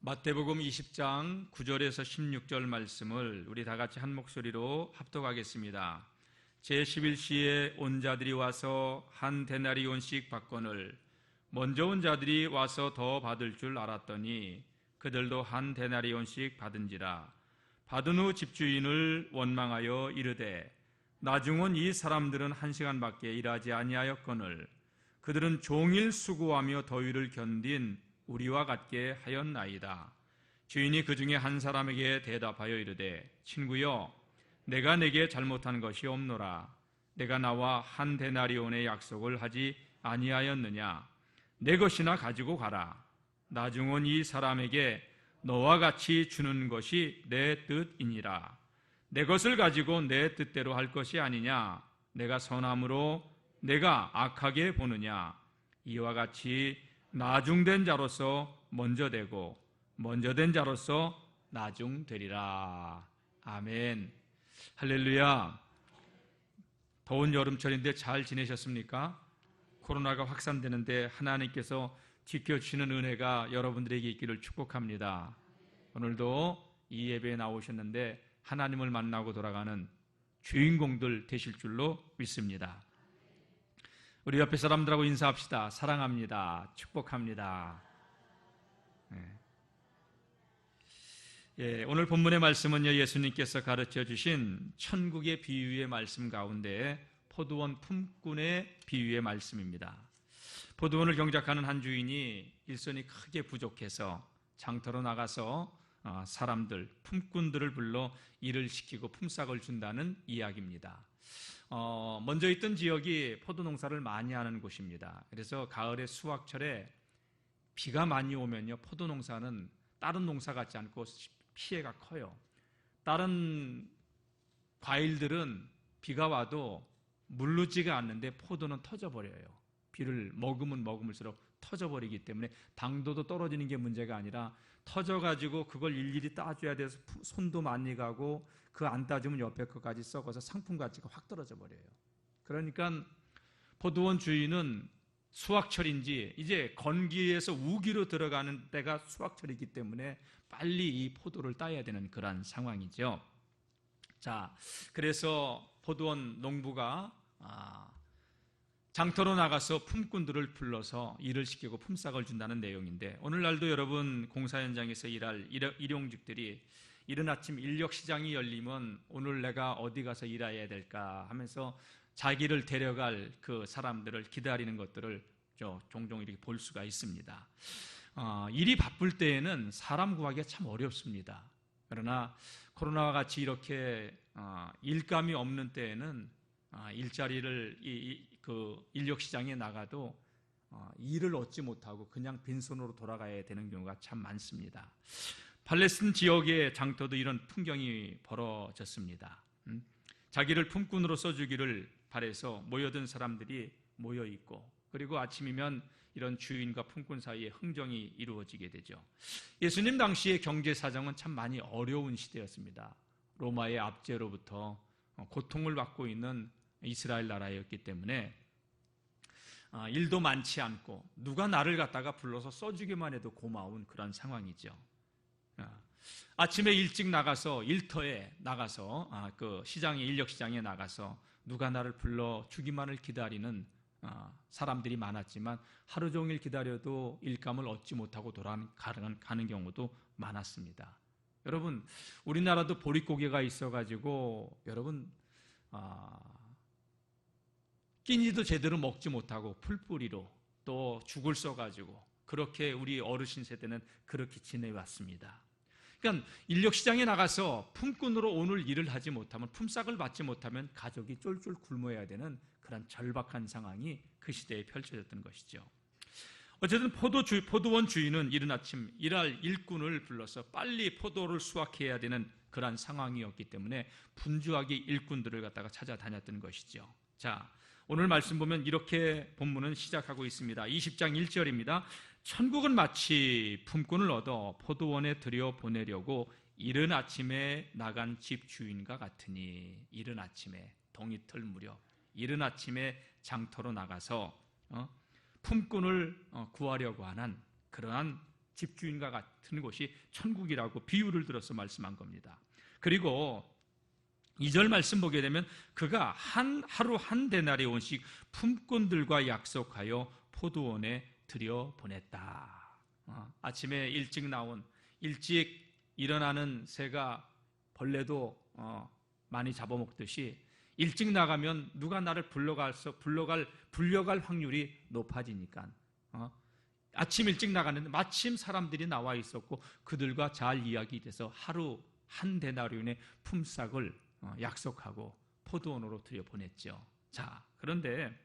마태복음 20장 9절에서 16절 말씀을 우리 다 같이 한 목소리로 합독하겠습니다. 제11시에 온 자들이 와서 한 데나리온씩 받거늘 먼저 온 자들이 와서 더 받을 줄 알았더니 그들도 한 데나리온씩 받은지라. 받은 후 집주인을 원망하여 이르되 나중 온 이 사람들은 1시간밖에 일하지 아니하였거늘 그들은 종일 수고하며 더위를 견딘 우리와 같게 하였나이다. 주인이 그 중에 한 사람에게 대답하여 이르되 친구여, 내가 내게 잘못한 것이 없노라. 내가 나와 한 데나리온의 약속을 하지 아니하였느냐? 내 것이나 가지고 가라. 나중 온 이 사람에게 너와 같이 주는 것이 내 뜻이니라. 내 것을 가지고 내 뜻대로 할 것이 아니냐? 내가 선함으로 내가 악하게 보느냐? 이와 같이 나중된 자로서 먼저 되고 먼저 된 자로서 나중되리라. 아멘. 할렐루야. 더운 여름철인데 잘 지내셨습니까? 코로나가 확산되는데 하나님께서 지켜주시는 은혜가 여러분들에게 있기를 축복합니다. 오늘도 이 예배에 나오셨는데 하나님을 만나고 돌아가는 주인공들 되실 줄로 믿습니다. 우리 옆에 사람들하고 인사합시다. 사랑합니다. 축복합니다. 오늘 본문의 말씀은요, 예수님께서 가르쳐 주신 천국의 비유의 말씀 가운데 포도원 품꾼의 비유의 말씀입니다. 포도원을 경작하는 한 주인이 일손이 크게 부족해서 장터로 나가서 사람들, 품꾼들을 불러 일을 시키고 품삯을 준다는 이야기입니다. 먼저 있던 지역이 포도 농사를 많이 하는 곳입니다. 그래서 가을의 수확철에 비가 많이 오면요, 포도 농사는 다른 농사 같지 않고 피해가 커요. 다른 과일들은 비가 와도 물르지가 않는데 포도는 터져버려요. 비를 머금은 머금을수록 터져버리기 때문에 당도도 떨어지는 게 문제가 아니라 터져가지고 그걸 일일이 따줘야 돼서 손도 많이 가고 그 안 따주면 옆에 것까지 썩어서 상품 가치가 확 떨어져 버려요. 그러니까 포도원 주인은 수확철인지 이제 건기에서 우기로 들어가는 때가 수확철이기 때문에 빨리 이 포도를 따야 되는 그런 상황이죠. 자, 그래서 포도원 농부가 장터로 나가서 품꾼들을 불러서 일을 시키고 품삯을 준다는 내용인데, 오늘날도 여러분 공사 현장에서 일할 일용직들이 이른 아침 인력시장이 열리면 오늘 내가 어디 가서 일해야 될까 하면서 자기를 데려갈 그 사람들을 기다리는 것들을 종종 이렇게 볼 수가 있습니다. 일이 바쁠 때에는 사람 구하기가 참 어렵습니다. 그러나 코로나와 같이 이렇게 일감이 없는 때에는 일자리를 그 인력시장에 나가도 일을 얻지 못하고 그냥 빈손으로 돌아가야 되는 경우가 참 많습니다. 팔레스틴 지역의 장터도 이런 풍경이 벌어졌습니다. 자기를 품꾼으로 써주기를 바라서 모여든 사람들이 모여있고, 그리고 아침이면 이런 주인과 품꾼 사이에 흥정이 이루어지게 되죠. 예수님 당시의 경제 사정은 참 많이 어려운 시대였습니다. 로마의 압제로부터 고통을 받고 있는 이스라엘 나라였기 때문에 일도 많지 않고 누가 나를 갖다가 불러서 써주기만 해도 고마운 그런 상황이죠. 아침에 일찍 나가서 일터에 나가서 그 시장에, 인력시장에 나가서 누가 나를 불러 주기만을 기다리는 사람들이 많았지만 하루 종일 기다려도 일감을 얻지 못하고 돌아가는 경우도 많았습니다. 여러분, 우리나라도 보릿고개가 있어가지고 여러분 끼니도 제대로 먹지 못하고 풀뿌리로 또 죽을 써가지고 그렇게 우리 어르신 세대는 그렇게 지내왔습니다. 그러니까 인력시장에 나가서 품꾼으로 오늘 일을 하지 못하면, 품삯을 받지 못하면 가족이 쫄쫄 굶어야 되는 그런 절박한 상황이 그 시대에 펼쳐졌던 것이죠. 어쨌든 포도원 주인은 이른 아침 일할 일꾼을 불러서 빨리 포도를 수확해야 되는 그런 상황이었기 때문에 분주하게 일꾼들을 갖다가 찾아다녔던 것이죠. 자, 오늘 말씀 보면 이렇게 본문은 시작하고 있습니다. 20장 1절입니다. 천국은 마치 품꾼을 얻어 포도원에 들여보내려고 이른 아침에 나간 집주인과 같으니, 이른 아침에 동이틀 무렵 이른 아침에 장터로 나가서 품꾼을 구하려고 하는 그러한 집주인과 같은 곳이 천국이라고 비유를 들어서 말씀한 겁니다. 그리고 2절 말씀 보게 되면 그가 하루 한 데나리온씩 품꾼들과 약속하여 포도원에 들여보냈다. 아침에 일찍 일어나는 새가 벌레도 많이 잡아먹듯이 일찍 나가면 누가 나를 불려갈 확률이 높아지니까 아침 일찍 나갔는데 마침 사람들이 나와 있었고 그들과 잘 이야기돼서 하루 한 데나리온의 품삯을 약속하고 포도원으로 들여보냈죠. 자, 그런데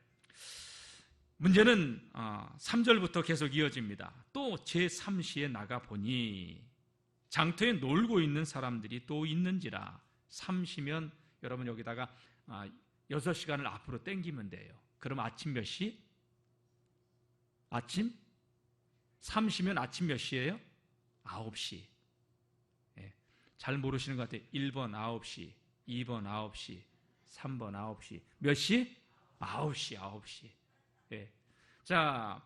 문제는 3절부터 계속 이어집니다. 또 제3시에 나가보니 장터에 놀고 있는 사람들이 또 있는지라. 3시면 여러분 여기다가 6시간을 앞으로 당기면 돼요. 그럼 아침 몇 시? 3시면 아침 몇 시예요? 9시. 잘 모르시는 것 같아요. 1번 9시, 2번 9시, 3번 9시. 몇 시? 9시. 자,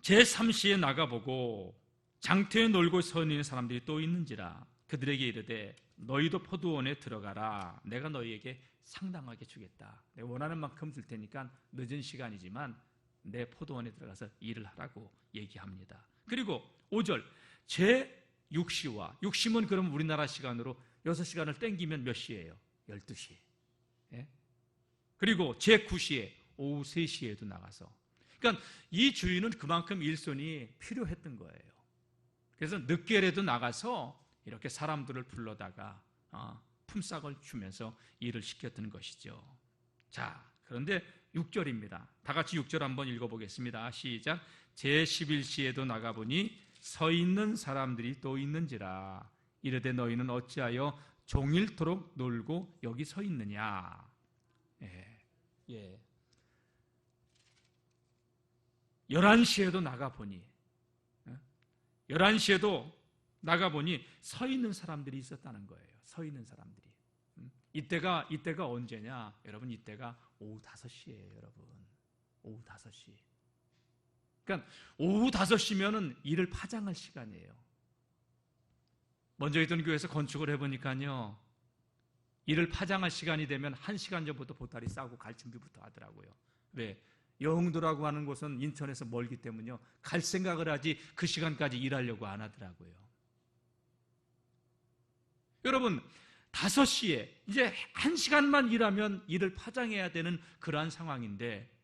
제3시에 나가보고 장터에 놀고 서 있는 사람들이 또 있는지라. 그들에게 이르되 너희도 포도원에 들어가라. 내가 너희에게 상당하게 주겠다. 내가 원하는 만큼 줄 테니까 늦은 시간이지만 내 포도원에 들어가서 일을 하라고 얘기합니다. 그리고 5절 제6시와 6시면 그럼 우리나라 시간으로 6시간을 땡기면 몇 시예요? 12시. 그리고 제9시에 오후 3시에도 나가서, 그러니까 이 주인은 그만큼 일손이 필요했던 거예요. 그래서 늦게라도 나가서 이렇게 사람들을 불러다가 품삯을 주면서 일을 시켰던 것이죠. 자, 그런데 6절입니다. 다 같이 6절 한번 읽어보겠습니다. 시작. 제11시에도 나가보니 서 있는 사람들이 또 있는지라. 이르되 너희는 어찌하여 종일토록 놀고 여기 서 있느냐. 11시에도 나가보니 11시에도 나가보니 서 있는 사람들이 있었다는 거예요. 서 있는 사람들이. 이때가 언제냐? 여러분, 이때가 오후 5시예요, 여러분. 오후 5시. 그러니까 오후 5시면은 일을 파장할 시간이에요. 먼저 있던 교회에서 건축을 해보니까요, 일을 파장할 시간이 되면 1시간 전부터 보따리 싸고 갈 준비부터 하더라고요. 왜? 영흥도라고 하는 곳은 인천에서 멀기 때문에요, 갈 생각을 하지 그 시간까지 일하려고 안 하더라고요. 여러분, 5시에 이제 1시간만 일하면 일을 파장해야 되는 그러한 상황인데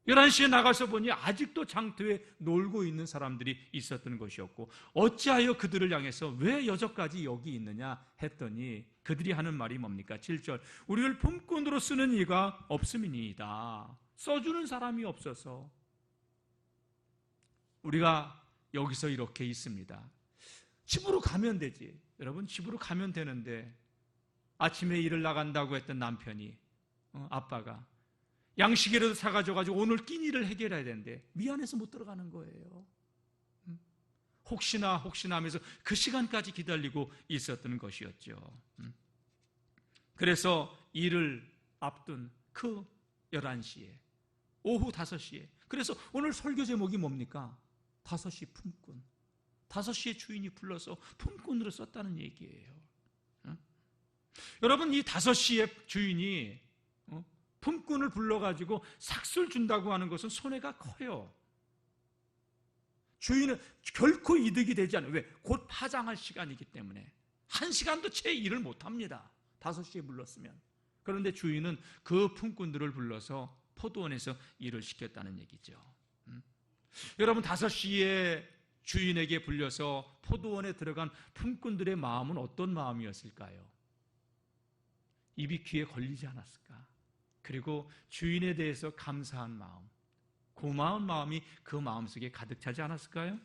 11시에 나가서 보니 아직도 장터에 놀고 있는 사람들이 있었던 것이었고, 어찌하여 그들을 향해서 왜 여전까지 여기 있느냐 했더니 그들이 하는 말이 뭡니까? 7절. 우리를 품꾼으로 쓰는 이가 없음이니이다. 써주는 사람이 없어서 우리가 여기서 이렇게 있습니다. 집으로 가면 되지. 여러분, 집으로 가면 되는데 아침에 일을 나간다고 했던 남편이 아빠가 양식이라도 사가져가지고 오늘 끼니를 해결해야 되는데 미안해서 못 들어가는 거예요. 혹시나 하면서 그 시간까지 기다리고 있었던 것이었죠. 그래서 일을 앞둔 그 11시에, 오후 5시에, 그래서 오늘 설교 제목이 뭡니까? 5시 품꾼. 5시에 주인이 불러서 품꾼으로 썼다는 얘기예요. 여러분, 이 5시에 주인이 품꾼을 불러가지고 삭술 준다고 하는 것은 손해가 커요. 주인은 결코 이득이 되지 않아요. 왜? 곧 파장할 시간이기 때문에 1시간도 채 일을 못합니다. 5시에 불렀으면. 그런데 주인은 그 품꾼들을 불러서 포도원에서 일을 시켰다는 얘기죠. 여러분, 5시에 주인에게 불려서 포도원에 들어간 품꾼들의 마음은 어떤 마음이었을까요? 입이 귀에 걸리지 않았을까? 그리고 주인에 대해서 감사한 마음, 고마운 마음이 그 마음속에 가득 차지 않았을까요?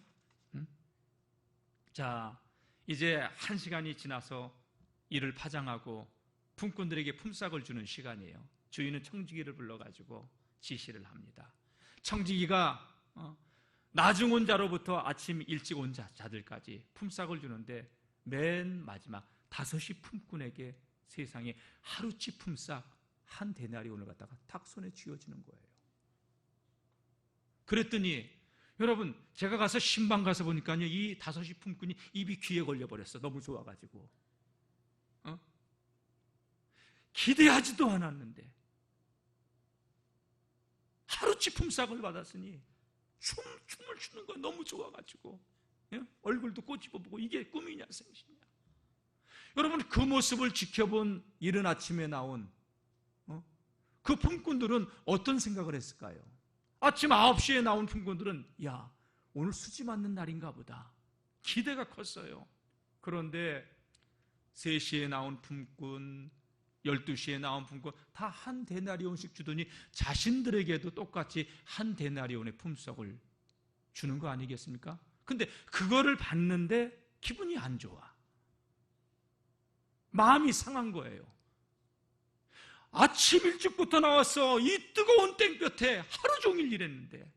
자, 이제 1시간이 지나서 일을 파장하고 품꾼들에게 품삯을 주는 시간이에요. 주인은 청지기를 불러가지고 지시를 합니다. 청지기가 나중 온 자로부터 아침 일찍 온 자들까지 품삯을 주는데 맨 마지막 5시 품꾼에게 세상에 하루치 품삯 한 데나리온을 갖다가 탁 손에 쥐어지는 거예요. 그랬더니 여러분, 제가 가서 신방 가서 보니까요, 이 5시 품꾼이 입이 귀에 걸려버렸어. 너무 좋아가지고. 기대하지도 않았는데 하루치 품삯을 받았으니 춤을 추는 거 너무 좋아가지고, 예? 얼굴도 꼬집어보고 이게 꿈이냐 생시냐. 여러분, 그 모습을 지켜본 이른 아침에 나온 그 품꾼들은 어떤 생각을 했을까요? 아침 9시에 나온 품꾼들은 야, 오늘 수지 맞는 날인가 보다. 기대가 컸어요. 그런데 3시에 나온 품꾼, 12시에 나온 품꾼 다 한 데나리온씩 주더니 자신들에게도 똑같이 한 데나리온의 품삯을 주는 거 아니겠습니까? 근데 그거를 받는데 기분이 안 좋아. 마음이 상한 거예요. 아침 일찍부터 나와서 이 뜨거운 땡볕에 하루 종일 일했는데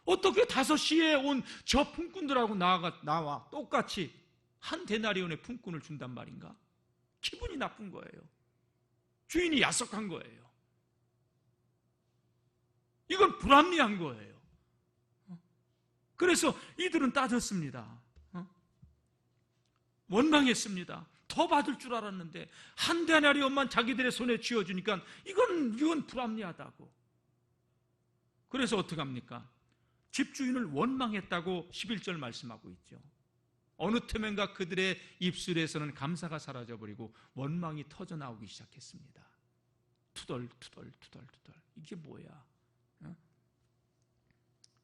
어떻게 5시에 온 저 품꾼들하고 나와 똑같이 한 데나리온의 품꾼을 준단 말인가? 기분이 나쁜 거예요. 주인이 야속한 거예요. 이건 불합리한 거예요. 그래서 이들은 따졌습니다. 원망했습니다. 더 받을 줄 알았는데 한 데나리온만 자기들의 손에 쥐어주니까 이건 불합리하다고. 그래서 어떡합니까? 집주인을 원망했다고 11절 말씀하고 있죠. 어느 틈엔가 그들의 입술에서는 감사가 사라져버리고 원망이 터져나오기 시작했습니다. 투덜투덜. 이게 뭐야?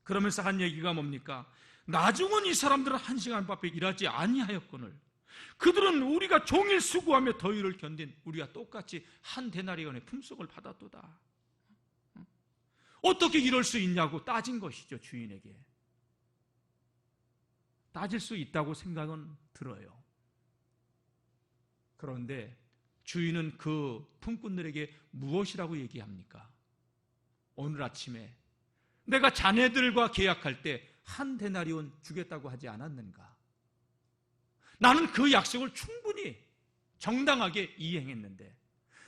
그러면서 한 얘기가 뭡니까? 나중은 이 사람들은 1시간 밖에 일하지 아니하였거늘 그들은 우리가 종일 수고하며 더위를 견딘 우리가 똑같이 한 데나리온의 품삯을 받았도다. 어떻게 이럴 수 있냐고 따진 것이죠. 주인에게 따질 수 있다고 생각은 들어요. 그런데 주인은 그 품꾼들에게 무엇이라고 얘기합니까? 오늘 아침에 내가 자네들과 계약할 때 한 데나리온 주겠다고 하지 않았는가? 나는 그 약속을 충분히 정당하게 이행했는데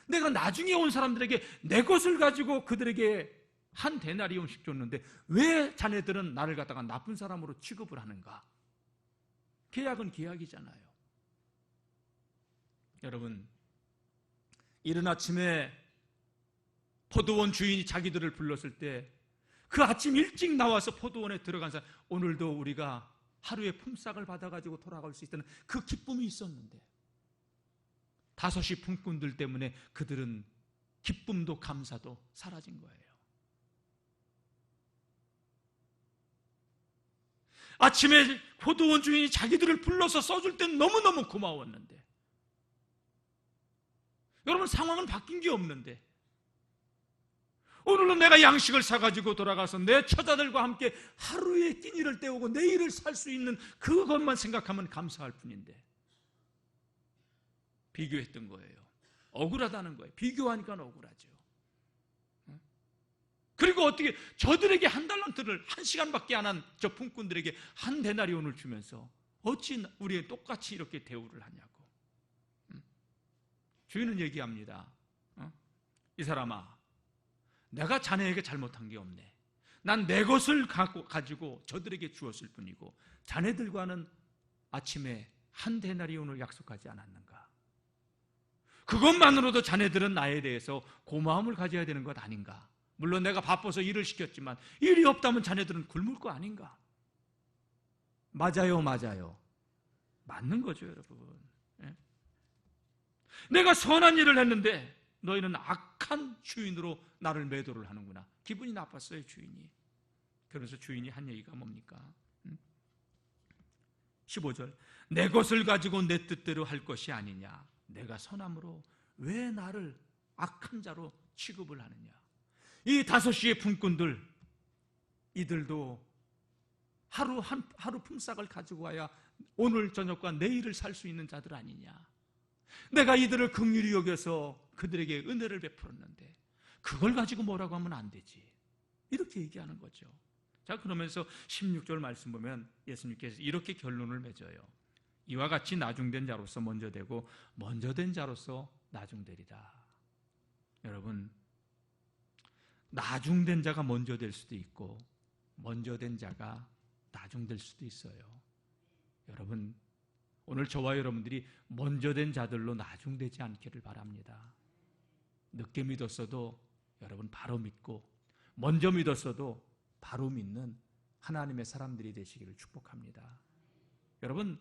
내가 나중에 온 사람들에게 내 것을 가지고 그들에게 한 데나리온씩 줬는데 왜 자네들은 나를 갖다가 나쁜 사람으로 취급을 하는가? 계약은 계약이잖아요. 여러분, 이른 아침에 포도원 주인이 자기들을 불렀을 때 그 아침 일찍 나와서 포도원에 들어간 사람, 오늘도 우리가 하루의 품삯을 받아가지고 돌아갈 수 있다는 그 기쁨이 있었는데 5시 품꾼들 때문에 그들은 기쁨도 감사도 사라진 거예요. 아침에 포도원 주인이 자기들을 불러서 써줄 땐 너무너무 고마웠는데 여러분, 상황은 바뀐 게 없는데 오늘은 내가 양식을 사가지고 돌아가서 내 처자들과 함께 하루의 끼니를 때우고 내일을 살 수 있는 그것만 생각하면 감사할 뿐인데 비교했던 거예요. 억울하다는 거예요. 비교하니까 억울하죠. 그리고 어떻게 저들에게 한 달란트를 1시간밖에 안 한 저 품꾼들에게 한 데나리온을 주면서 어찌 우리의 똑같이 이렇게 대우를 하냐고. 주인은 얘기합니다. 이 사람아, 내가 자네에게 잘못한 게 없네. 난 내 것을 가지고 저들에게 주었을 뿐이고 자네들과는 아침에 한 데나리온을 약속하지 않았는가? 그것만으로도 자네들은 나에 대해서 고마움을 가져야 되는 것 아닌가? 물론 내가 바빠서 일을 시켰지만 일이 없다면 자네들은 굶을 거 아닌가? 맞아요. 맞는 거죠, 여러분. 예? 내가 선한 일을 했는데 너희는 악한 주인으로 나를 매도를 하는구나. 기분이 나빴어요, 주인이. 그래서 주인이 한 얘기가 뭡니까? 15절, 내 것을 가지고 내 뜻대로 할 것이 아니냐. 내가 선함으로 왜 나를 악한 자로 취급을 하느냐. 이 5시의 품꾼들, 이들도 하루 품삯을 가지고 와야 오늘 저녁과 내일을 살 수 있는 자들 아니냐. 내가 이들을 긍휼히 여겨서 그들에게 은혜를 베풀었는데 그걸 가지고 뭐라고 하면 안 되지. 이렇게 얘기하는 거죠. 자, 그러면서 16절 말씀 보면 예수님께서 이렇게 결론을 맺어요. 이와 같이 나중된 자로서 먼저 되고 먼저 된 자로서 나중되리다. 여러분, 나중된 자가 먼저 될 수도 있고 먼저 된 자가 나중될 수도 있어요. 여러분, 오늘 저와 여러분들이 먼저 된 자들로 나중되지 않기를 바랍니다. 늦게 믿었어도 여러분 바로 믿고, 먼저 믿었어도 바로 믿는 하나님의 사람들이 되시기를 축복합니다. 여러분,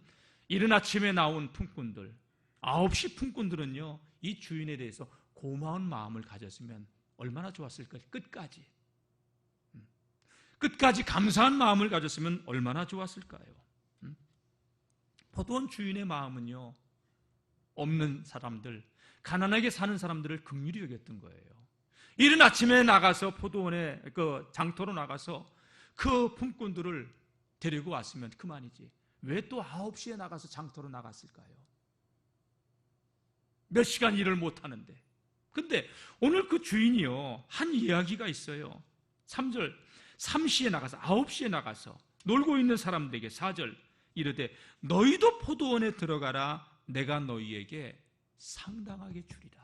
이른 아침에 나온 품꾼들, 9시 품꾼들은요, 이 주인에 대해서 고마운 마음을 가졌으면 얼마나 좋았을까요? 끝까지 감사한 마음을 가졌으면 얼마나 좋았을까요? 포도원 주인의 마음은요, 없는 사람들, 가난하게 사는 사람들을 긍휼히 여겼던 거예요. 이른 아침에 나가서 포도원에 그 장터로 나가서 그 품꾼들을 데리고 왔으면 그만이지, 왜 또 9시에 나가서 장터로 나갔을까요? 몇 시간 일을 못 하는데. 근데 오늘 그 주인이요, 한 이야기가 있어요. 3절, 3시에 나가서, 9시에 나가서 놀고 있는 사람들에게 4절 이르되 너희도 포도원에 들어가라, 내가 너희에게 상당하게 주리라.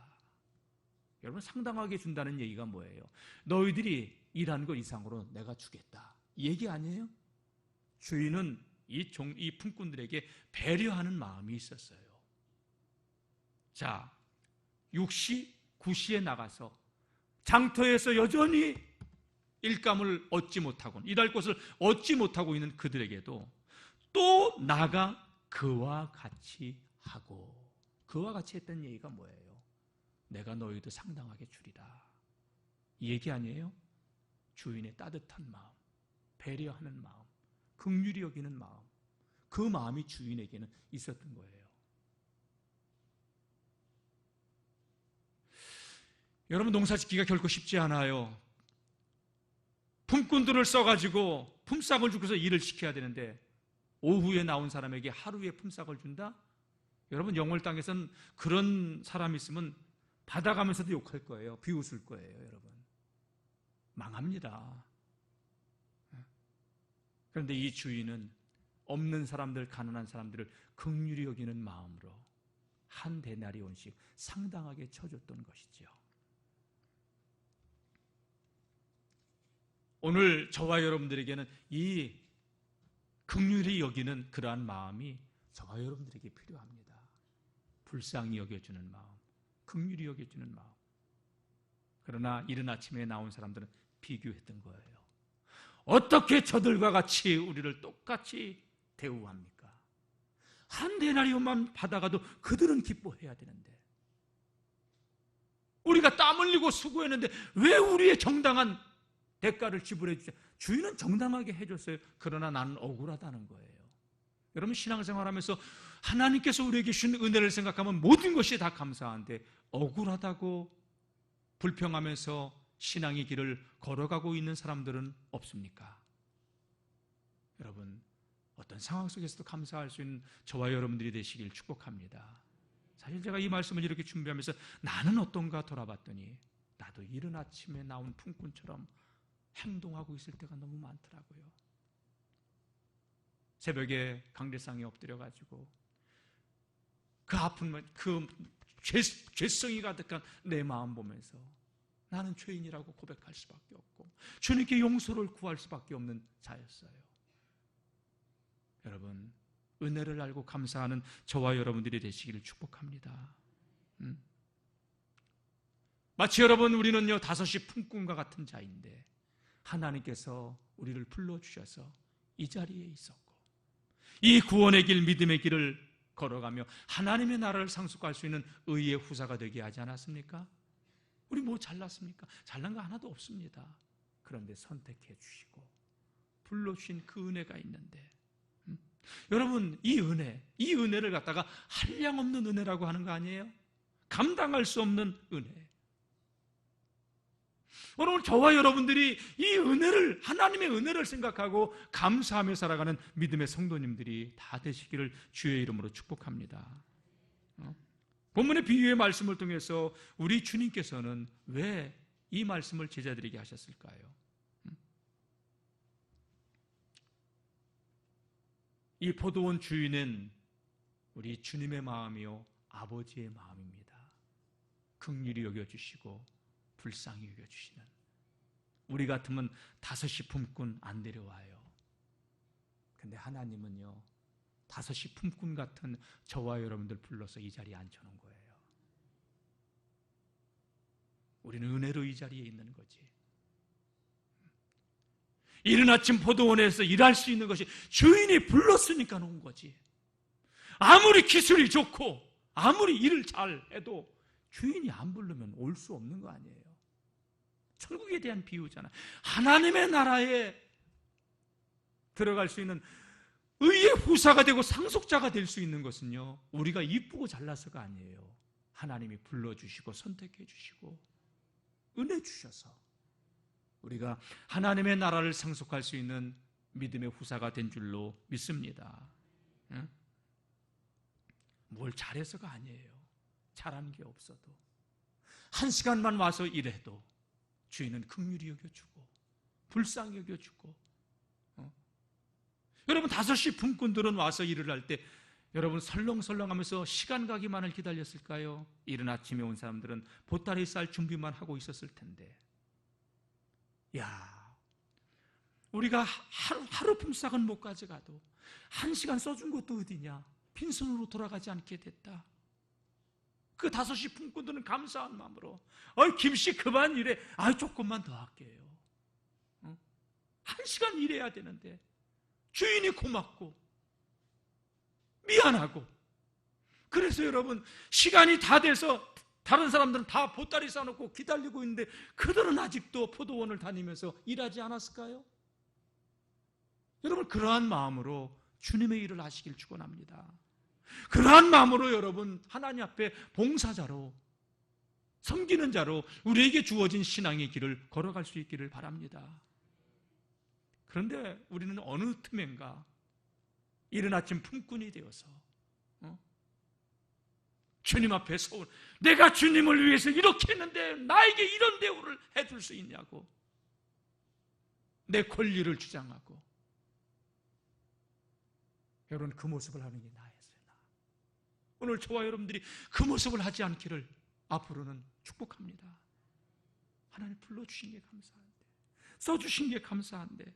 여러분, 상당하게 준다는 얘기가 뭐예요? 너희들이 일한 것 이상으로 내가 주겠다, 이 얘기 아니에요? 주인은 이 품꾼들에게 배려하는 마음이 있었어요. 자, 6시, 9시에 나가서 장터에서 여전히 일감을 얻지 못하고, 일할 곳을 얻지 못하고 있는 그들에게도 또 나가 그와 같이 하고, 그와 같이 했던 얘기가 뭐예요? 내가 너희도 상당하게 주리라, 이 얘기 아니에요? 주인의 따뜻한 마음, 배려하는 마음, 긍휼히 여기는 마음, 그 마음이 주인에게는 있었던 거예요. 여러분, 농사짓기가 결코 쉽지 않아요. 품꾼들을 써가지고 품삯을 주고서 일을 시켜야 되는데, 오후에 나온 사람에게 하루에 품삯을 준다? 여러분, 영월 땅에서는 그런 사람이 있으면 받아가면서도 욕할 거예요. 비웃을 거예요. 여러분, 망합니다. 그런데 이 주인은 없는 사람들, 가난한 사람들을 긍휼히 여기는 마음으로 한 데나리온씩 상당하게 쳐줬던 것이죠. 오늘 저와 여러분들에게는 이 긍휼히 여기는 그러한 마음이 저와 여러분들에게 필요합니다. 불쌍히 여겨주는 마음, 긍휼히 여겨주는 마음. 그러나 이른 아침에 나온 사람들은 비교했던 거예요. 어떻게 저들과 같이 우리를 똑같이 대우합니까? 한 데나리온만 받아가도 그들은 기뻐해야 되는데, 우리가 땀 흘리고 수고했는데 왜 우리의 정당한 대가를 지불해 주죠? 주인은 정당하게 해줬어요. 그러나 나는 억울하다는 거예요. 여러분, 신앙생활하면서 하나님께서 우리에게 주신 은혜를 생각하면 모든 것이 다 감사한데, 억울하다고 불평하면서 신앙의 길을 걸어가고 있는 사람들은 없습니까? 여러분, 어떤 상황 속에서도 감사할 수 있는 저와 여러분들이 되시길 축복합니다. 사실 제가 이 말씀을 이렇게 준비하면서 나는 어떤가 돌아봤더니, 나도 이른 아침에 나온 품꾼처럼 행동하고 있을 때가 너무 많더라고요. 새벽에 강대상에 엎드려가지고 그 아픈, 그 죄성이 가득한 내 마음 보면서 나는 죄인이라고 고백할 수밖에 없고 주님께 용서를 구할 수밖에 없는 자였어요. 여러분, 은혜를 알고 감사하는 저와 여러분들이 되시기를 축복합니다. 마치 여러분, 우리는요 5시 품꾼과 같은 자인데 하나님께서 우리를 불러주셔서 이 자리에 있었고, 이 구원의 길, 믿음의 길을 걸어가며 하나님의 나라를 상속할 수 있는 의의 후사가 되게 하지 않았습니까? 우리 뭐 잘났습니까? 잘난 거 하나도 없습니다. 그런데 선택해 주시고 불러주신 그 은혜가 있는데, 여러분, 이 은혜를 갖다가 한량없는 은혜라고 하는 거 아니에요? 감당할 수 없는 은혜. 오늘 저와 여러분들이 이 은혜를, 하나님의 은혜를 생각하고 감사하며 살아가는 믿음의 성도님들이 다 되시기를 주의 이름으로 축복합니다. 본문의 비유의 말씀을 통해서 우리 주님께서는 왜 이 말씀을 제자들에게 하셨을까요? 이 포도원 주인은 우리 주님의 마음이요 아버지의 마음입니다. 긍휼히 여겨주시고 불쌍히 여겨주시는, 우리 같으면 5시 품꾼 안 데려와요. 근데 하나님은요, 5시 품꾼 같은 저와 여러분들 불러서 이 자리에 앉혀놓은 거예요. 우리는 은혜로 이 자리에 있는 거지. 이른 아침 포도원에서 일할 수 있는 것이 주인이 불렀으니까 온 거지. 아무리 기술이 좋고 아무리 일을 잘 해도 주인이 안 부르면 올 수 없는 거 아니에요. 천국에 대한 비유잖아. 하나님의 나라에 들어갈 수 있는 의의 후사가 되고 상속자가 될 수 있는 것은요, 우리가 이쁘고 잘나서가 아니에요. 하나님이 불러주시고 선택해 주시고 은혜 주셔서 우리가 하나님의 나라를 상속할 수 있는 믿음의 후사가 된 줄로 믿습니다. 응? 뭘 잘해서가 아니에요. 잘하는 게 없어도 1시간만 와서 일해도 주인은 긍휼히 여겨주고 불쌍히 여겨주고, 여러분 5시 품꾼들은 와서 일을 할 때 여러분 설렁설렁하면서 시간 가기만을 기다렸을까요? 이른 아침에 온 사람들은 보따리 쌀 준비만 하고 있었을 텐데, 야, 우리가 하루 품삯은 못 가져가도 1시간 써준 것도 어디냐? 빈손으로 돌아가지 않게 됐다. 그 5시 품꾼들은 감사한 마음으로, 김씨 그만 일해. 조금만 더 할게요. 1시간 일해야 되는데 주인이 고맙고 미안하고, 그래서 여러분 시간이 다 돼서 다른 사람들은 다 보따리 싸놓고 기다리고 있는데 그들은 아직도 포도원을 다니면서 일하지 않았을까요? 여러분 그러한 마음으로 주님의 일을 하시길 축원합니다. 그러한 마음으로 여러분 하나님 앞에 봉사자로 섬기는 자로 우리에게 주어진 신앙의 길을 걸어갈 수 있기를 바랍니다. 그런데 우리는 어느 틈엔가 이른 아침 품꾼이 되어서 주님 앞에 서울, 내가 주님을 위해서 이렇게 했는데 나에게 이런 대우를 해줄 수 있냐고 내 권리를 주장하고, 여러분 그 모습을 하는 게 나였어요. 오늘 저와 여러분들이 그 모습을 하지 않기를 앞으로는 축복합니다. 하나님 불러주신 게 감사한데, 써주신 게 감사한데,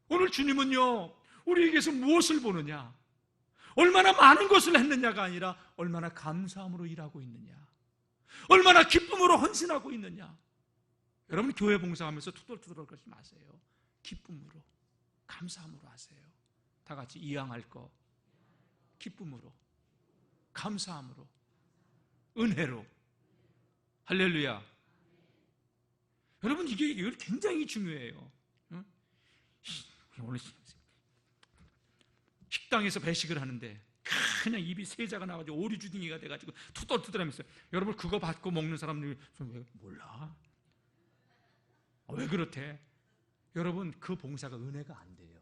오늘 주님은요 우리에게서 무엇을 보느냐, 얼마나 많은 것을 했느냐가 아니라 얼마나 감사함으로 일하고 있느냐, 얼마나 기쁨으로 헌신하고 있느냐. 여러분 교회 봉사하면서 투덜투덜 그러지 마세요. 기쁨으로, 감사함으로 하세요. 다 같이 이왕할 거 기쁨으로, 감사함으로, 은혜로. 할렐루야. 여러분 이게 굉장히 중요해요. 오늘 식당에서 배식을 하는데 그냥 입이 세자가 나가지고 오리주둥이가 돼가지고 투덜투덜하면서, 여러분 그거 받고 먹는 사람들이 왜 몰라? 왜 그렇대? 여러분 그 봉사가 은혜가 안 돼요.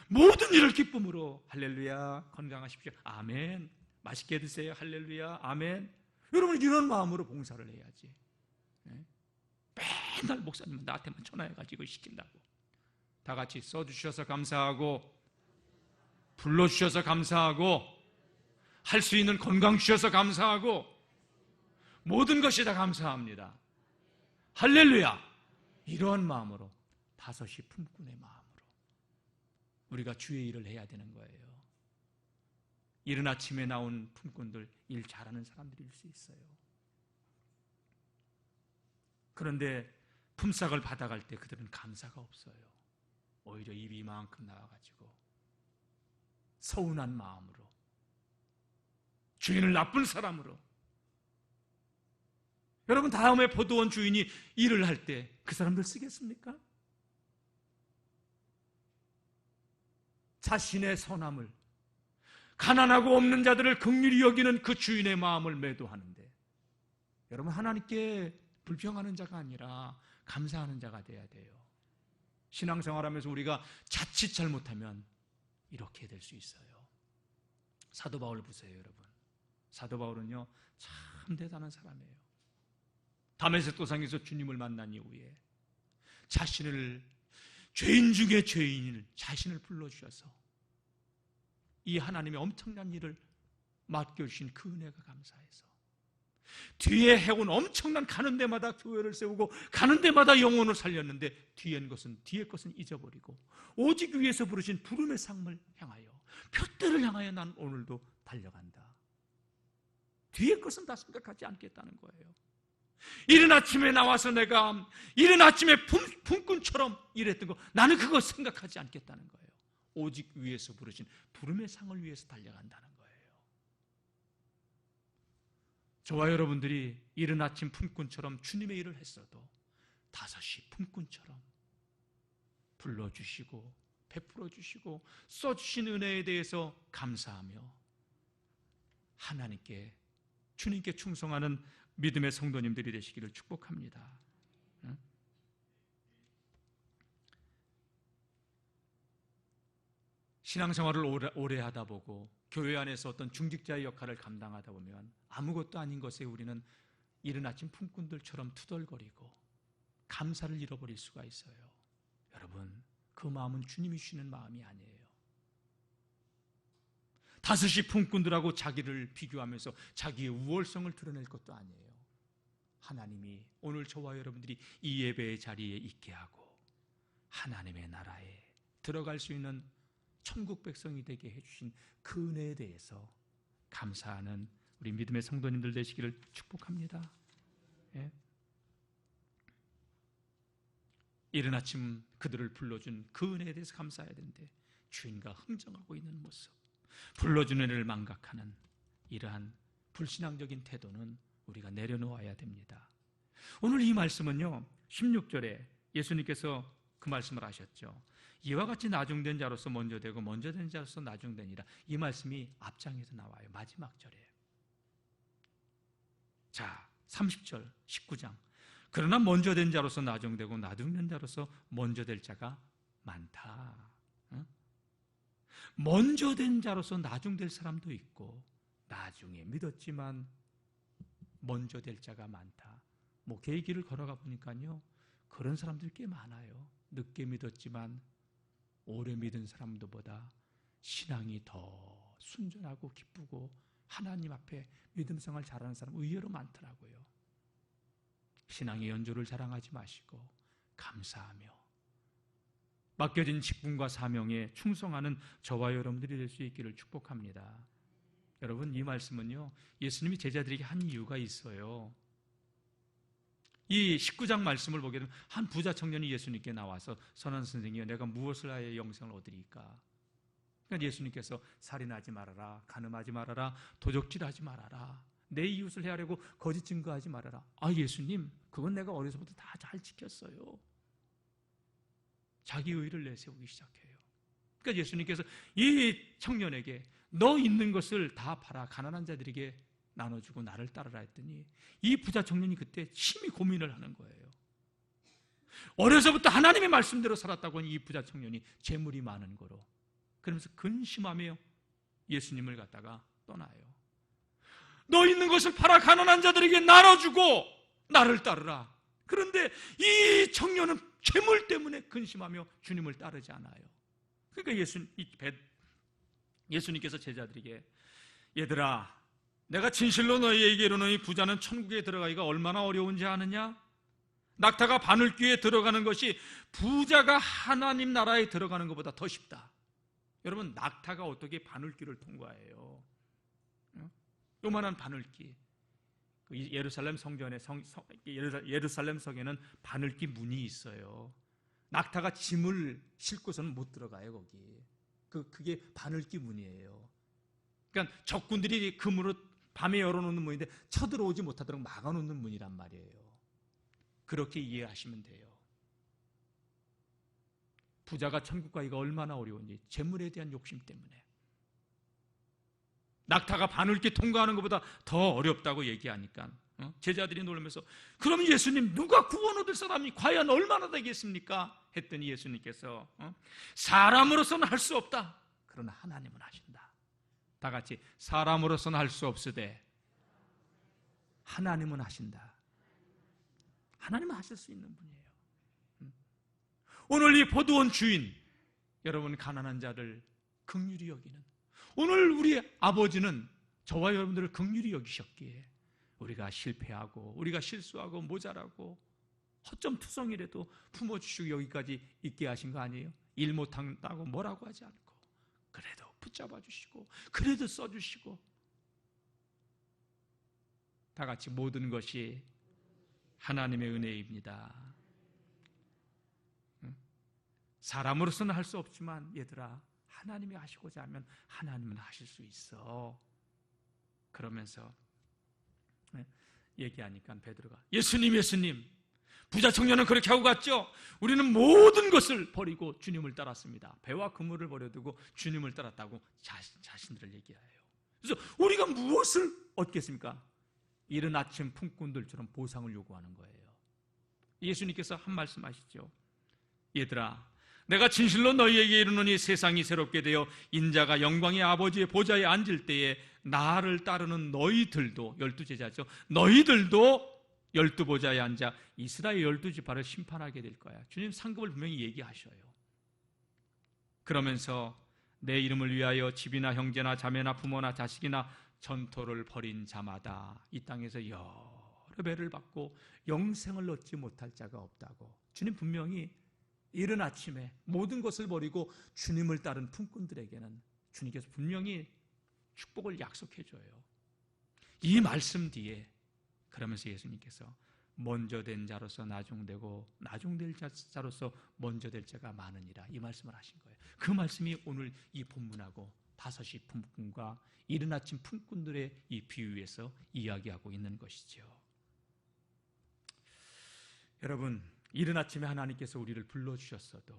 모든 일을 기쁨으로, 할렐루야, 건강하십시오, 아멘, 맛있게 드세요, 할렐루야, 아멘. 여러분 이런 마음으로 봉사를 해야지. 맨날 목사님은 나한테만 전화해가지고 시킨다고. 다 같이 써주셔서 감사하고, 불러주셔서 감사하고, 할 수 있는 건강 주셔서 감사하고, 모든 것이 다 감사합니다. 할렐루야. 이러한 마음으로 5시 품꾼의 마음으로 우리가 주의 일을 해야 되는 거예요. 이른 아침에 나온 품꾼들 일 잘하는 사람들일 수 있어요. 그런데 품삯을 받아갈 때 그들은 감사가 없어요. 오히려 입이 이만큼 나와가지고 서운한 마음으로, 주인을 나쁜 사람으로. 여러분 다음에 포도원 주인이 일을 할 때 그 사람들 쓰겠습니까? 자신의 선함을, 가난하고 없는 자들을 긍휼히 여기는 그 주인의 마음을 매도하는데, 여러분 하나님께 불평하는 자가 아니라 감사하는 자가 돼야 돼요. 신앙생활하면서 우리가 자칫 잘못하면 이렇게 될 수 있어요. 사도 바울 보세요, 여러분. 사도 바울은요 참 대단한 사람이에요. 다메섹 도상에서 주님을 만난 이후에 자신을, 죄인 중에 죄인을 자신을 불러주셔서 이 하나님의 엄청난 일을 맡겨주신 그 은혜가 감사해서 뒤에 해온 엄청난 가는 데마다 교회를 세우고 가는 데마다 영혼을 살렸는데 뒤에 것은 잊어버리고 오직 위에서 부르신 부름의 상을 향하여 표대를 향하여 난 오늘도 달려간다. 뒤에 것은 다 생각하지 않겠다는 거예요. 이른 아침에 나와서 내가 이른 아침에 품꾼처럼 일했던 거 나는 그거 생각하지 않겠다는 거예요. 오직 위에서 부르신 부름의 상을 위해서 달려간다는 거예요. 저와 여러분들이 이른 아침 품꾼처럼 주님의 일을 했어도 5시 품꾼처럼 불러주시고 베풀어 주시고 써주신 은혜에 대해서 감사하며 하나님께 주님께 충성하는 믿음의 성도님들이 되시기를 축복합니다. 신앙생활을 오래 하다 보고 교회 안에서 어떤 중직자의 역할을 감당하다 보면 아무것도 아닌 것에 우리는 이른 아침 품꾼들처럼 투덜거리고 감사를 잃어버릴 수가 있어요. 여러분, 그 마음은 주님이 주시는 마음이 아니에요. 5시 품꾼들하고 자기를 비교하면서 자기의 우월성을 드러낼 것도 아니에요. 하나님이 오늘 저와 여러분들이 이 예배의 자리에 있게 하고 하나님의 나라에 들어갈 수 있는 천국 백성이 되게 해주신 그 은혜에 대해서 감사하는 우리 믿음의 성도님들 되시기를 축복합니다. 예. 이른 아침 그들을 불러준 그 은혜에 대해서 감사해야 되는데 주인과 흥정하고 있는 모습, 불러준 은혜를 망각하는 이러한 불신앙적인 태도는 우리가 내려놓아야 됩니다. 오늘 이 말씀은요 16절에 예수님께서 그 말씀을 하셨죠. 이와 같이 나중된 자로서 먼저 되고 먼저 된 자로서 나중되니라. 이 말씀이 앞장에서 나와요. 마지막 절에. 자, 30절 19장. 그러나 먼저 된 자로서 나중되고 나중된 자로서 먼저 될 자가 많다. 먼저 된 자로서 나중될 사람도 있고 나중에 믿었지만 먼저 될 자가 많다. 목회의 길을 걸어가 보니까요 그런 사람들이 꽤 많아요. 늦게 믿었지만 오래 믿은 사람들보다 신앙이 더 순전하고 기쁘고 하나님 앞에 믿음 생활 잘하는 사람 의외로 많더라고요. 신앙의 연조를 자랑하지 마시고 감사하며 맡겨진 직분과 사명에 충성하는 저와 여러분들이 될 수 있기를 축복합니다. 여러분, 이 말씀은요 예수님이 제자들에게 한 이유가 있어요. 이 19장 말씀을 보게 되면 한 부자 청년이 예수님께 나와서 선한 선생이여 내가 무엇을 하여 영생을 얻으리까? 그러니까 예수님께서 살인하지 말아라, 간음하지 말아라, 도적질하지 말아라, 내 이웃을 헤아리고 거짓 증거하지 말아라. 아, 예수님 그건 내가 어려서부터 다 잘 지켰어요. 자기 의의를 내세우기 시작해요. 그러니까 예수님께서 이 청년에게 너 있는 것을 다 팔아 가난한 자들에게 나눠주고 나를 따르라 했더니 이 부자 청년이 그때 심히 고민을 하는 거예요. 어려서부터 하나님의 말씀대로 살았다고 하는 이 부자 청년이 재물이 많은 거로 그러면서 근심하며 예수님을 갖다가 떠나요. 너 있는 것을 팔아 가난한 자들에게 나눠주고 나를 따르라. 그런데 이 청년은 재물 때문에 근심하며 주님을 따르지 않아요. 그러니까 예수님께서 제자들에게 얘들아 내가 진실로 너희에게 이르노니 부자는 천국에 들어가기가 얼마나 어려운지 아느냐? 낙타가 바늘귀에 들어가는 것이 부자가 하나님 나라에 들어가는 것보다 더 쉽다. 여러분, 낙타가 어떻게 바늘귀를 통과해요? 요만한 바늘귀. 예루살렘 성에는 바늘귀 문이 있어요. 낙타가 짐을 싣고서는 못 들어가요 거기. 그게 바늘귀 문이에요. 그러니까 적군들이 금으로 밤에 열어놓는 문인데 쳐들어오지 못하도록 막아놓는 문이란 말이에요. 그렇게 이해하시면 돼요. 부자가 천국 가기가 얼마나 어려운지 재물에 대한 욕심 때문에 낙타가 바늘귀 통과하는 것보다 더 어렵다고 얘기하니까 제자들이 놀라면서 그럼 예수님 누가 구원 얻을 사람이 과연 얼마나 되겠습니까? 했더니 예수님께서 사람으로서는 할 수 없다. 그러나 하나님은 하신다. 다 같이 사람으로서는 할 수 없으되 하나님은 하신다. 하나님은 하실 수 있는 분이에요. 오늘 이 포도원 주인 여러분 가난한 자를 긍휼히 여기는 오늘 우리 아버지는 저와 여러분들을 긍휼히 여기셨기에 우리가 실패하고 우리가 실수하고 모자라고 허점투성이라도 품어주시고 여기까지 있게 하신 거 아니에요? 일 못한다고 뭐라고 하지 않고 그래도 붙잡아 주시고 그래도 써주시고 다 같이 모든 것이 하나님의 은혜입니다. 사람으로서는 할 수 없지만 얘들아, 하나님이 하시고자 하면 하나님은 하실 수 있어. 그러면서 얘기하니까 베드로가 예수님 부자 청년은 그렇게 하고 갔죠? 우리는 모든 것을 버리고 주님을 따랐습니다. 배와 그물을 버려두고 주님을 따랐다고 자신들을 얘기해요. 그래서 우리가 무엇을 얻겠습니까? 이른 아침 품꾼들처럼 보상을 요구하는 거예요. 예수님께서 한 말씀 하시죠. 얘들아, 내가 진실로 너희에게 이르노니 세상이 새롭게 되어 인자가 영광의 아버지의 보좌에 앉을 때에 나를 따르는 너희들도, 12제자죠, 너희들도 12보좌에 앉아 이스라엘 12지파를 심판하게 될 거야. 주님 상급을 분명히 얘기하셔요. 그러면서 내 이름을 위하여 집이나 형제나 자매나 부모나 자식이나 전토를 벌인 자마다 이 땅에서 여러 배를 받고 영생을 얻지 못할 자가 없다고. 주님 분명히 이른 아침에 모든 것을 버리고 주님을 따른 품꾼들에게는 주님께서 분명히 축복을 약속해 줘요. 이 말씀 뒤에 그러면서 예수님께서 먼저 된 자로서 나중되고 나중될 자로서 먼저 될 자가 많으니라, 이 말씀을 하신 거예요. 그 말씀이 오늘 이 본문하고 5시 품꾼과 이른 아침 품꾼들의 이 비유에서 이야기하고 있는 것이죠. 여러분, 이른 아침에 하나님께서 우리를 불러주셨어도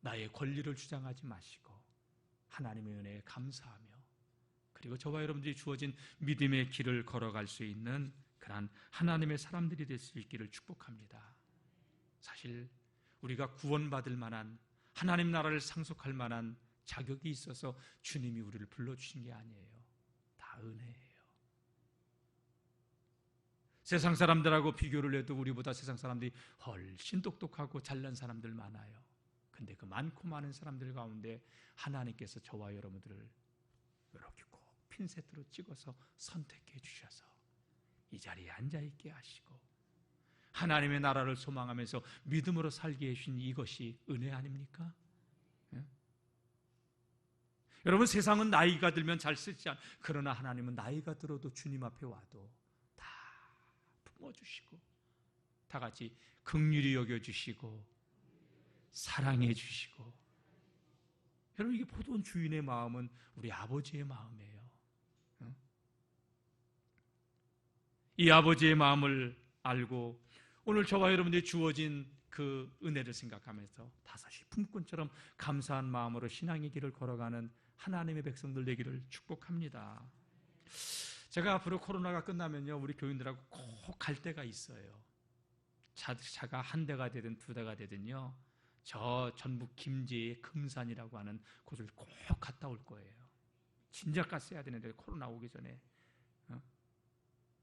나의 권리를 주장하지 마시고 하나님의 은혜에 감사하며 그리고 저와 여러분들이 주어진 믿음의 길을 걸어갈 수 있는 그런 하나님의 사람들이 될 수 있기를 축복합니다. 사실 우리가 구원받을 만한, 하나님 나라를 상속할 만한 자격이 있어서 주님이 우리를 불러주신 게 아니에요. 다 은혜예요. 세상 사람들하고 비교를 해도 우리보다 세상 사람들이 훨씬 똑똑하고 잘난 사람들 많아요. 근데 그 많고 많은 사람들 가운데 하나님께서 저와 여러분들을 이렇게 꼭 핀셋으로 찍어서 선택해 주셔서 이 자리에 앉아있게 하시고 하나님의 나라를 소망하면서 믿음으로 살게 해주신 이것이 은혜 아닙니까? 예? 여러분, 세상은 나이가 들면 잘 쓰지 않, 그러나 하나님은 나이가 들어도 주님 앞에 와도 다 품어주시고 다 같이 긍휼히 여겨주시고 사랑해 주시고. 여러분, 이게 모든 주인의 마음은 우리 아버지의 마음이에요. 이 아버지의 마음을 알고 오늘 저와 여러분들이 주어진 그 은혜를 생각하면서 5시 품꾼처럼 감사한 마음으로 신앙의 길을 걸어가는 하나님의 백성들 되기를 축복합니다. 제가 앞으로 코로나가 끝나면요, 우리 교인들하고 꼭 갈 때가 있어요. 차가 한 대가 되든 2대가 되든요, 저 전북 김제의 금산이라고 하는 곳을 꼭 갔다 올 거예요. 진작 갔어야 되는데 코로나 오기 전에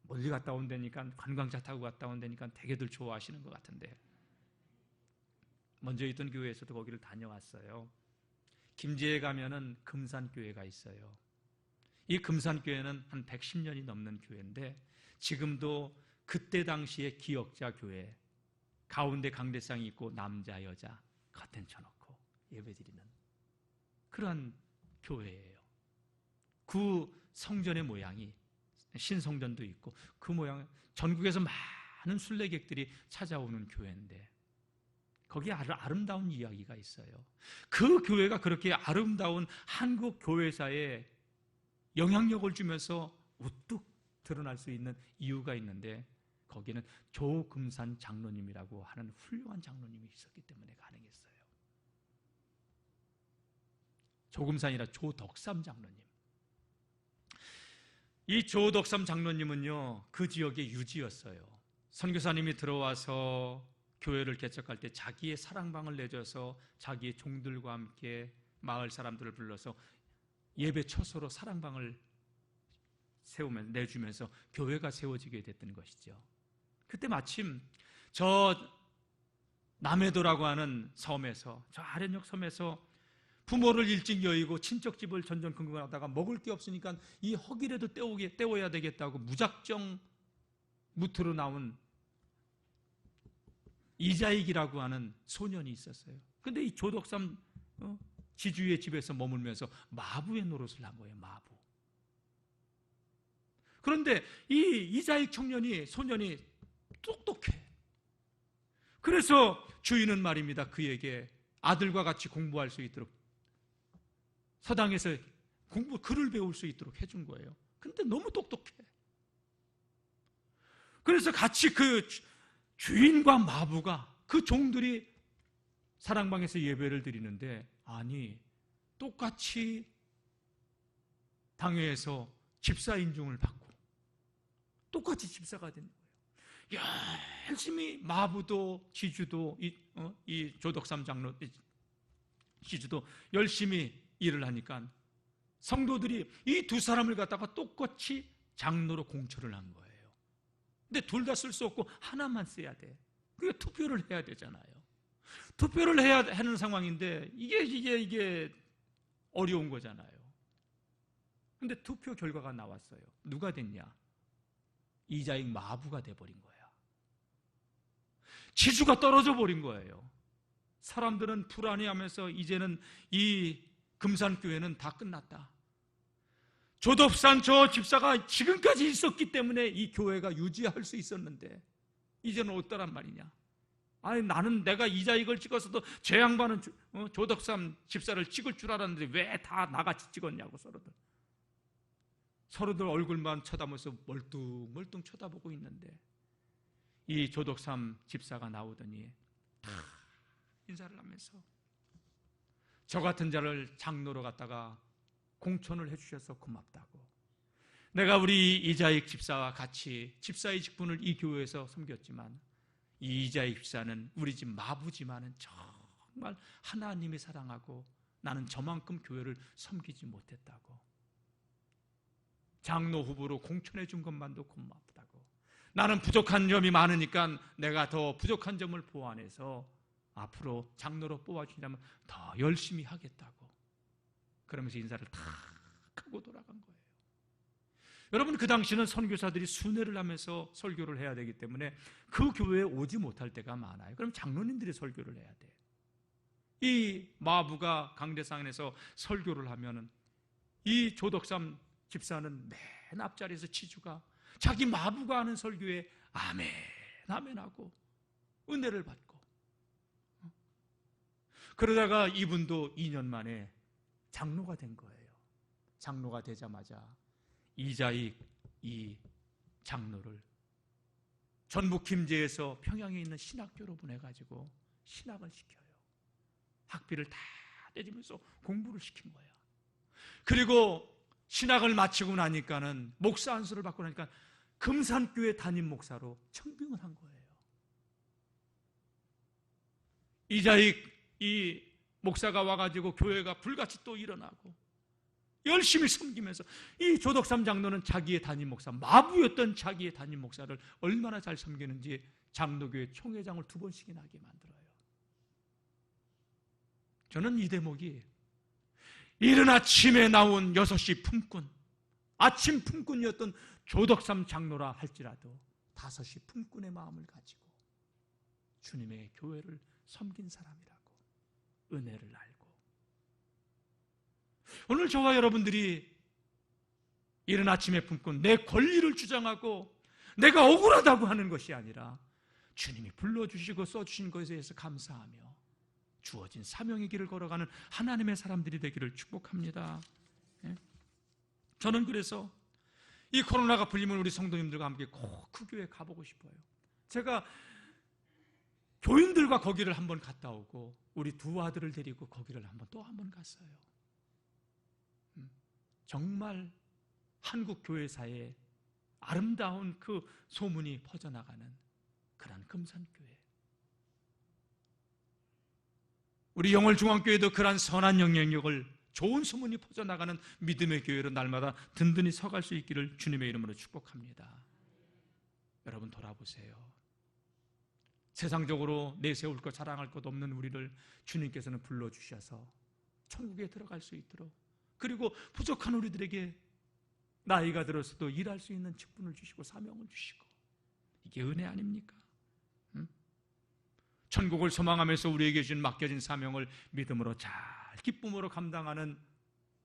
멀리 갔다 온다니까, 관광차 타고 갔다 온다니까 되게들 좋아하시는 것 같은데 먼저 있던 교회에서도 거기를 다녀왔어요. 김제에 가면은 금산교회가 있어요. 이 금산교회는 한 110년이 넘는 교회인데 지금도 그때 당시의 기억자 교회, 가운데 강대상이 있고 남자 여자 커튼 쳐놓고 예배드리는 그런 교회예요. 그 성전의 모양이 신성전도 있고 그 모양, 전국에서 많은 순례객들이 찾아오는 교회인데 거기에 아름다운 이야기가 있어요. 그 교회가 그렇게 아름다운 한국 교회사에 영향력을 주면서 우뚝 드러날 수 있는 이유가 있는데 거기는 조금산 장로님이라고 하는 훌륭한 장로님이 있었기 때문에 가능했어요. 조금산이라 조덕삼 장로님. 이 조덕삼 장로님은요, 그 지역의 유지였어요. 선교사님이 들어와서 교회를 개척할 때 자기의 사랑방을 내줘서 자기의 종들과 함께 마을 사람들을 불러서 예배 처소로 사랑방을 내주면서 교회가 세워지게 됐던 것이죠. 그때 마침 저 남해도라고 하는 섬에서, 저 아련역 섬에서 부모를 일찍 여의고 친척집을 전전긍긍하다가 먹을 게 없으니까 이 허기라도 때워야 되겠다고 무작정 무트로 나온 이자익이라고 하는 소년이 있었어요. 근데 이 조덕삼 지주의 집에서 머물면서 마부의 노릇을 한 거예요. 마부. 그런데 이 이자익 소년이 똑똑해. 그래서 주인은 말입니다, 그에게 아들과 같이 공부할 수 있도록 서당에서 글을 배울 수 있도록 해준 거예요. 근데 너무 똑똑해. 그래서 같이 그 주인과 마부가, 그 종들이 사랑방에서 예배를 드리는데, 아니 똑같이 당회에서 집사 인중을 받고 똑같이 집사가 된 거예요. 열심히 마부도 지주도 이 조덕삼 장로 지주도 열심히 일을 하니까 성도들이 이 두 사람을 갖다가 똑같이 장로로 공천을 한 거예요. 근데 둘 다 쓸 수 없고 하나만 써야 돼. 그러니까 투표를 해야 되잖아요. 투표를 해야 하는 상황인데 이게 어려운 거잖아요. 근데 투표 결과가 나왔어요. 누가 됐냐? 이자익 마부가 돼버린 거야. 지주가 떨어져 버린 거예요. 사람들은 불안해하면서 이제는 이 금산교회는 다 끝났다. 조덕산 저 집사가 지금까지 있었기 때문에 이 교회가 유지할 수 있었는데 이제는 어떠란 말이냐? 아니 나는 내가 이자익을 찍었어도 제 양반은 조덕삼 집사를 찍을 줄 알았는데 왜 다 나같이 찍었냐고 서로들 얼굴만 쳐다보면서 멀뚱멀뚱 쳐다보고 있는데 이 조덕삼 집사가 나오더니 인사를 하면서 저 같은 자를 장로로 갖다가 공천을 해주셔서 고맙다고. 내가 우리 이자익 집사와 같이 집사의 직분을 이 교회에서 섬겼지만 이 이자익 집사는 우리 집 마부지만은 정말 하나님이 사랑하고 나는 저만큼 교회를 섬기지 못했다고. 장로 후보로 공천해 준 것만도 고맙다고. 나는 부족한 점이 많으니까 내가 더 부족한 점을 보완해서 앞으로 장로로 뽑아주시려면 더 열심히 하겠다고. 그러면서 인사를 탁 하고 돌아간 거예요. 여러분, 그 당시는 선교사들이 순회를 하면서 설교를 해야 되기 때문에 그 교회에 오지 못할 때가 많아요. 그럼 장로님들이 설교를 해야 돼. 이 마부가 강대상에서 설교를 하면은 이 조덕삼 집사는 맨 앞자리에서 지주가 자기 마부가 하는 설교에 아멘 아멘 하고 은혜를 받고, 그러다가 이분도 2년 만에 장로가 된 거예요. 장로가 되자마자 이자익 이 장로를 전북 김제에서 평양에 있는 신학교로 보내가지고 신학을 시켜요. 학비를 다 떼주면서 공부를 시킨 거야. 그리고 신학을 마치고 나니까는 목사 안수를 받고 나니까 금산교회 담임 목사로 청빙을 한 거예요. 이자익 이 목사가 와가지고 교회가 불같이 또 일어나고 열심히 섬기면서 이 조덕삼 장로는 자기의 담임 목사, 마부였던 자기의 담임 목사를 얼마나 잘 섬기는지 장로교회 총회장을 2번씩이나 하게 만들어요. 저는 이 대목이 이른 아침에 나온 6시 품꾼, 아침 품꾼이었던 조덕삼 장로라 할지라도 5시 품꾼의 마음을 가지고 주님의 교회를 섬긴 사람이라고 은혜를 알고, 오늘 저와 여러분들이 이른 아침에 품꾼 내 권리를 주장하고 내가 억울하다고 하는 것이 아니라 주님이 불러주시고 써주신 것에 대해서 감사하며 주어진 사명의 길을 걸어가는 하나님의 사람들이 되기를 축복합니다. 저는 그래서 이 코로나가 풀리면 우리 성도님들과 함께 꼭 그 교회 가보고 싶어요. 제가 교인들과 거기를 한번 갔다 오고 우리 2 아들을 데리고 거기를 또 한 번 갔어요. 정말 한국 교회사에 아름다운 그 소문이 퍼져나가는 그런 금산교회, 우리 영월중앙교회도 그런 선한 영향력을, 좋은 소문이 퍼져나가는 믿음의 교회로 날마다 든든히 서갈 수 있기를 주님의 이름으로 축복합니다. 여러분 돌아보세요. 세상적으로 내세울 것 자랑할 것 없는 우리를 주님께서는 불러주셔서 천국에 들어갈 수 있도록, 그리고 부족한 우리들에게 나이가 들어서도 일할 수 있는 직분을 주시고 사명을 주시고 이게 은혜 아닙니까? 천국을 소망하면서 우리에게 맡겨진 사명을 믿음으로 잘 기쁨으로 감당하는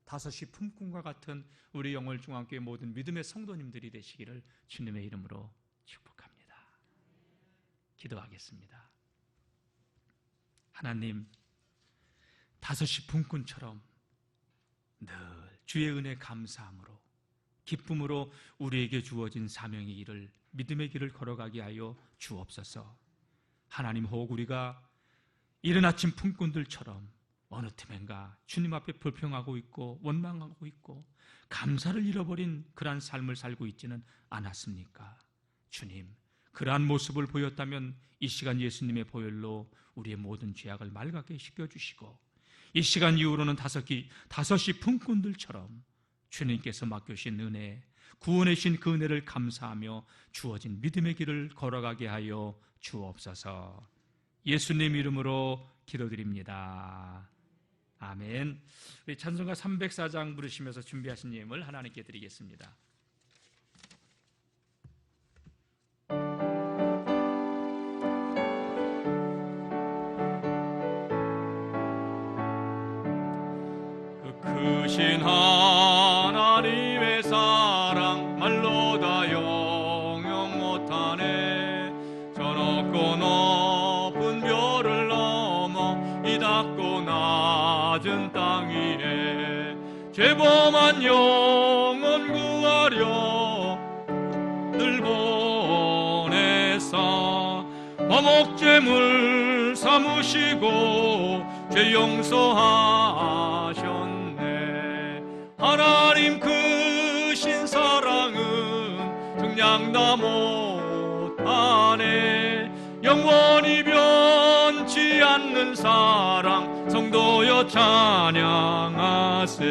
5시 품꾼과 같은 우리 영월중앙교회 모든 믿음의 성도님들이 되시기를 주님의 이름으로 축복합니다. 기도하겠습니다. 하나님, 5시 품꾼처럼 늘 주의 은혜 감사함으로 기쁨으로 우리에게 주어진 사명의 길을, 믿음의 길을 걸어가게 하여 주옵소서. 하나님, 혹 우리가 이른 아침 품꾼들처럼 어느 틈엔가 주님 앞에 불평하고 있고 원망하고 있고 감사를 잃어버린 그러한 삶을 살고 있지는 않았습니까? 주님, 그러한 모습을 보였다면 이 시간 예수님의 보혈로 우리의 모든 죄악을 맑게 씻겨주시고 이 시간 이후로는 5시 품꾼들처럼 주님께서 맡겨주신 은혜, 구원의 신 그 은혜를 감사하며 주어진 믿음의 길을 걸어가게 하여 주옵소서. 예수님 이름으로 기도드립니다. 아멘. 우리 찬송가 304장 부르시면서 준비하신 예물 하나님께 드리겠습니다. 그 크신 하나님의 사랑 말로 다 영영 못하네. 저 높고 높은 별을 넘어 이 낮고 낮은 땅 위에 죄범한 영혼 구하려 늘 보내사 화목제물 삼으시고 죄 용서하셨네. 하나님 크신 사랑은 증량 다 못하네. 영원히 변치 않는 사랑 성도여 찬양하세.